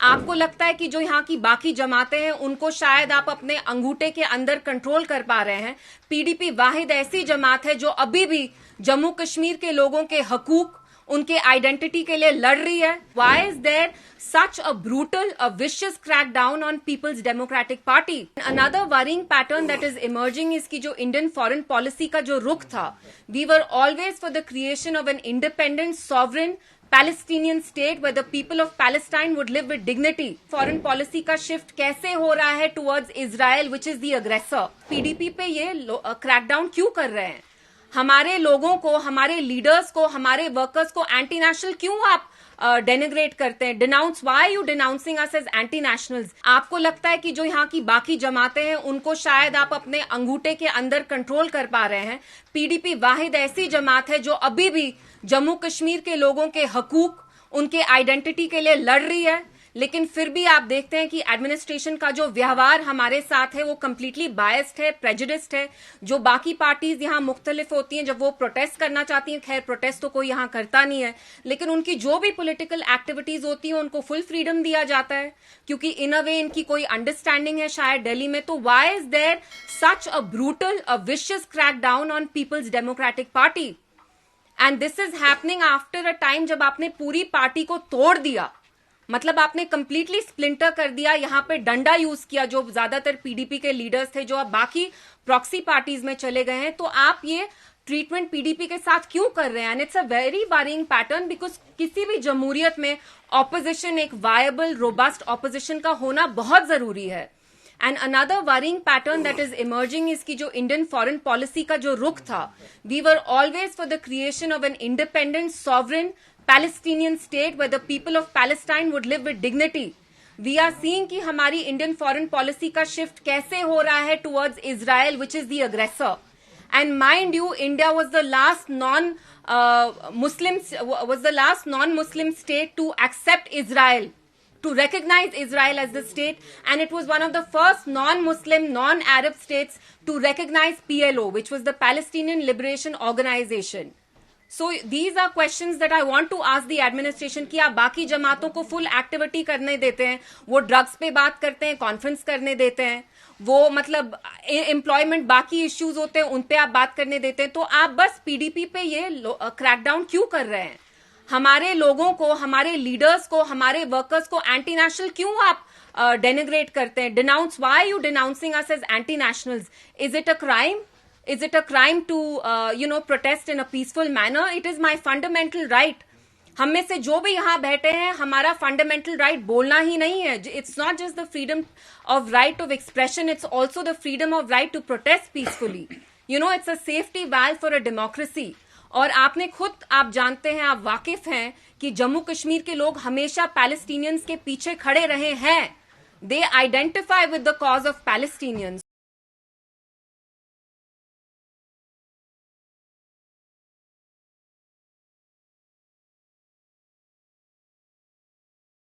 आपको लगता है कि जो यहाँ की बाकी जमातें हैं उनको शायद आप अपने अंगूठे के अंदर कंट्रोल कर पा रहे हैं। पीडीपी वाहिद ऐसी जमात है जो अभी भी जम्मू कश्मीर के लोगों के हकूक, उनके आइडेंटिटी के लिए लड़ रही है। Why is there such a brutal, a vicious crackdown on People's Democratic Party? Another worrying pattern that is emerging is कि जो Indian foreign policy का जो रुख था, we were always for the creation of an independent, sovereign Palestinian state where the people of Palestine would live with dignity. Foreign policy का shift कैसे हो रहा है towards Israel, which is the aggressor? PDP पे ये crackdown क्यों कर रहे हैं? हमारे लोगों को, हमारे लीडर्स को, हमारे वर्कर्स को एंटी नेशनल क्यों आप डेनिग्रेट करते हैं? Denounce, why you denouncing us as anti nationals? आपको लगता है कि जो यहाँ की बाकी जमातें हैं उनको शायद आप अपने अंगूठे के अंदर कंट्रोल कर पा रहे हैं। पीडीपी वाहिद ऐसी जमात है जो अभी भी जम्मू कश्मीर के लोगों के हकूक, उनके आइडेंटिटी के लिए लड़ रही है। लेकिन फिर भी आप देखते हैं कि एडमिनिस्ट्रेशन का जो व्यवहार हमारे साथ है वो कंप्लीटली बायस्ड है, प्रेजुडिस्ड है। जो बाकी पार्टीज यहाँ मुख्तलिफ होती हैं, जब वो प्रोटेस्ट करना चाहती हैं, खैर प्रोटेस्ट तो कोई यहाँ करता नहीं है, लेकिन उनकी जो भी पॉलिटिकल एक्टिविटीज होती हैं उनको फुल फ्रीडम दिया जाता है, क्योंकि इन अ वे इनकी कोई अंडरस्टैंडिंग है शायद दिल्ली में। तो why is there such a brutal, a vicious crackdown on People's Democratic Party? And this is happening after a time जब आपने पूरी पार्टी को तोड़ दिया, मतलब आपने कंप्लीटली स्प्लिंटर कर दिया। यहाँ पे डंडा यूज किया जो ज्यादातर पीडीपी के लीडर्स थे, जो अब बाकी प्रॉक्सी पार्टीज में चले गए हैं। तो आप ये ट्रीटमेंट पीडीपी के साथ क्यों कर रहे हैं? And it's a very worrying pattern, because किसी भी जमहूरियत में ऑपोजिशन, एक वायबल रोबस्ट ऑपोजिशन का होना बहुत जरूरी है। And another worrying pattern that is emerging is की जो इंडियन फॉरेन पॉलिसी का जो रुख था, we were always for the creation of an independent, sovereign Palestinian state where the people of Palestine would live with dignity. We are seeing कि हमारी Indian foreign policy का shift कैसे हो रहा है towards Israel, which is the aggressor. And mind you, India was the last non-Muslim state to accept Israel, to recognize Israel as the state, and it was one of the first non-Muslim, non-Arab states to recognize PLO, which was the Palestinian Liberation Organization. So these are questions that I want to ask the administration कि आप बाकी जमातों को full activity करने देते हैं, वो drugs पे बात करते हैं, कॉन्फ्रेंस करने देते हैं, वो मतलब एम्प्लॉयमेंट बाकी इश्यूज होते हैं उन पे आप बात करने देते हैं, तो आप बस पीडीपी पे ये क्रैकडाउन क्यों कर रहे हैं? हमारे लोगों को, हमारे लीडर्स को, हमारे वर्कर्स को एंटी नेशनल क्यों आप डेनिग्रेट करते हैं? Denounce, why you denouncing us as anti nationals? Is it a crime? Is it a crime to, protest in a peaceful manner? It is my fundamental right. हम में से जो भी यहाँ बैठे हैं, हमारा फंडामेंटल राइट बोलना ही नहीं है। It's not just the freedom of right of expression, it's also the freedom of right to protest peacefully. It's a safety valve for a democracy. और आपने खुद, आप जानते हैं, आप वाकिफ हैं कि जम्मू कश्मीर के लोग हमेशा पैलेस्टीनियंस के पीछे खड़े रहे हैं। They identify with the cause of Palestinians.